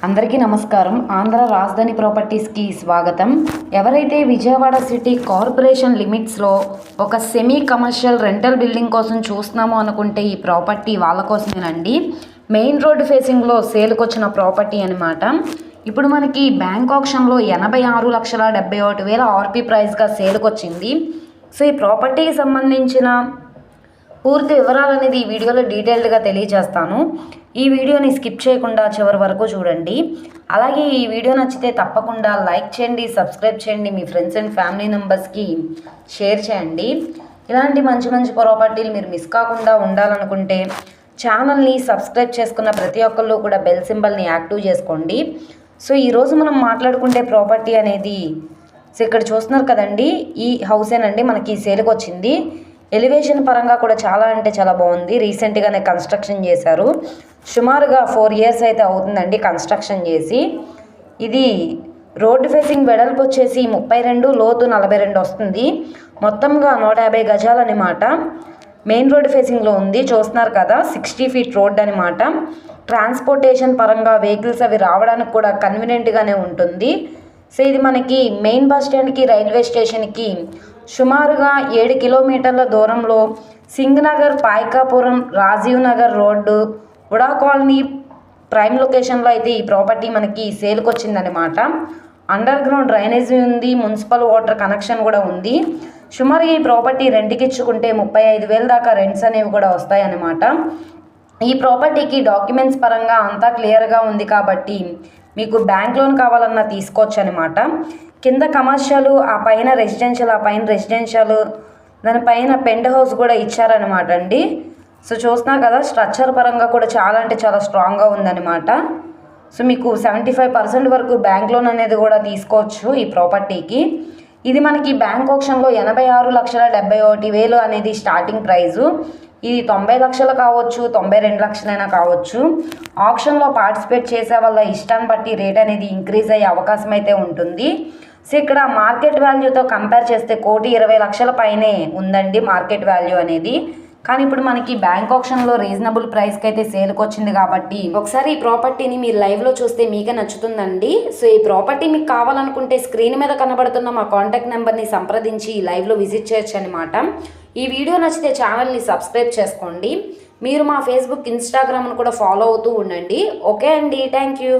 అందరికీ నమస్కారం. ఆంధ్ర రాజధాని ప్రాపర్టీస్కి స్వాగతం. ఎవరైతే విజయవాడ సిటీ కార్పొరేషన్ లిమిట్స్లో ఒక సెమీ కమర్షియల్ రెంటల్ బిల్డింగ్ కోసం చూస్తున్నామో అనుకుంటే ఈ ప్రాపర్టీ వాళ్ళ కోసమేనండి. మెయిన్ రోడ్ ఫేసింగ్లో సేల్కి వచ్చిన ప్రాపర్టీ అనమాట. ఇప్పుడు మనకి బ్యాంక్ ఆప్షన్లో 86,71,000 ఆర్పీ ప్రైస్గా సేల్కి వచ్చింది. సో ఈ ప్రాపర్టీకి సంబంధించిన పూర్తి వివరాలు అనేది ఈ వీడియోలో డీటెయిల్డ్గా తెలియజేస్తాను. ఈ వీడియోని స్కిప్ చేయకుండా చివరి వరకు చూడండి. అలాగే ఈ వీడియో నచ్చితే తప్పకుండా లైక్ చేయండి, సబ్స్క్రైబ్ చేయండి, మీ ఫ్రెండ్స్ అండ్ ఫ్యామిలీ మెంబర్స్కి షేర్ చేయండి. ఇలాంటి మంచి మంచి ప్రాపర్టీలు మీరు మిస్ కాకుండా ఉండాలనుకుంటే ఛానల్ని సబ్స్క్రైబ్ చేసుకున్న ప్రతి ఒక్కళ్ళు కూడా బెల్ సింబల్ని యాక్టివ్ చేసుకోండి. సో ఈరోజు మనం మాట్లాడుకుంటే ప్రాపర్టీ అనేది ఇక్కడ చూస్తున్నారు కదండి, ఈ హౌసేనండి మనకి సేల్కి వచ్చింది. ఎలివేషన్ పరంగా కూడా చాలా అంటే చాలా బాగుంది. రీసెంట్గానే కన్స్ట్రక్షన్ చేశారు. సుమారుగా 4 years అయితే అవుతుందండి కన్స్ట్రక్షన్ చేసి. ఇది రోడ్డు ఫేసింగ్ వెడల్పు వచ్చేసి 32, లోతు 42 వస్తుంది. మొత్తంగా 150 గజాలు అనమాట. మెయిన్ రోడ్ ఫేసింగ్లో ఉంది, చూస్తున్నారు కదా. 60 feet రోడ్ అనమాట. ట్రాన్స్పోర్టేషన్ పరంగా వెహికల్స్ అవి రావడానికి కూడా కన్వీనియంట్గానే ఉంటుంది. సో ఇది మనకి మెయిన్ బస్ స్టాండ్కి, రైల్వే స్టేషన్కి సుమారుగా 7 kilometerల దూరంలో సింగనగర్, పాయకాపురం, రాజీవ్ నగర్ రోడ్డు, ఉడా కాలనీ ప్రైమ్ లొకేషన్లో అయితే ఈ ప్రాపర్టీ మనకి సేల్కి వచ్చిందనమాట. అండర్ గ్రౌండ్ డ్రైనేజీ ఉంది, మున్సిపల్ వాటర్ కనెక్షన్ కూడా ఉంది. సుమారు ఈ ప్రాపర్టీ రెంట్కి ఇచ్చుకుంటే 35,000 దాకా రెంట్స్ అనేవి కూడా వస్తాయన్నమాట. ఈ ప్రాపర్టీకి డాక్యుమెంట్స్ పరంగా అంతా క్లియర్గా ఉంది కాబట్టి మీకు బ్యాంక్ లోన్ కావాలన్నా తీసుకోవచ్చు అనమాట. కింద కమర్షియల్, ఆ పైన రెసిడెన్షియల్, దానిపైన పెంట్ హౌస్ కూడా ఇచ్చారనమాట అండి. సో చూస్తున్నారు కదా, స్ట్రక్చర్ పరంగా కూడా చాలా అంటే చాలా స్ట్రాంగ్గా ఉందన్నమాట. సో మీకు 75% వరకు బ్యాంక్ లోన్ అనేది కూడా తీసుకోవచ్చు ఈ ప్రాపర్టీకి. ఇది మనకి బ్యాంక్ ఆప్షన్లో 86,71,000 అనేది స్టార్టింగ్ ప్రైజు. ఇది 90 లక్షలు కావచ్చు, 92 లక్షలైనా కావచ్చు. ఆప్షన్లో పార్టిసిపేట్ చేసే వాళ్ళ ఇష్టాన్ని బట్టి రేట్ అనేది ఇంక్రీజ్ అయ్యే అవకాశం అయితే ఉంటుంది. సో ఇక్కడ మార్కెట్ వాల్యూతో కంపేర్ చేస్తే 1,20,00,000 పైనే ఉందండి మార్కెట్ వాల్యూ అనేది. కానీ ఇప్పుడు మనకి బ్యాంక్ ఆప్షన్లో రీజనబుల్ ప్రైస్కి అయితే సేల్కి వచ్చింది కాబట్టి ఒకసారి ఈ ప్రాపర్టీని మీరు లైవ్లో చూస్తే మీకే నచ్చుతుందండి. సో ఈ ప్రాపర్టీ మీకు కావాలనుకుంటే స్క్రీన్ మీద కనబడుతున్న మా కాంటాక్ట్ నెంబర్ని సంప్రదించి లైవ్లో విజిట్ చేయొచ్చు అనమాట. ఈ వీడియో నచ్చితే ఛానల్ని సబ్స్క్రైబ్ చేసుకోండి. మీరు మా ఫేస్బుక్, ఇన్స్టాగ్రామ్ను కూడా ఫాలో అవుతూ ఉండండి. ఓకే అండి, థ్యాంక్ యూ.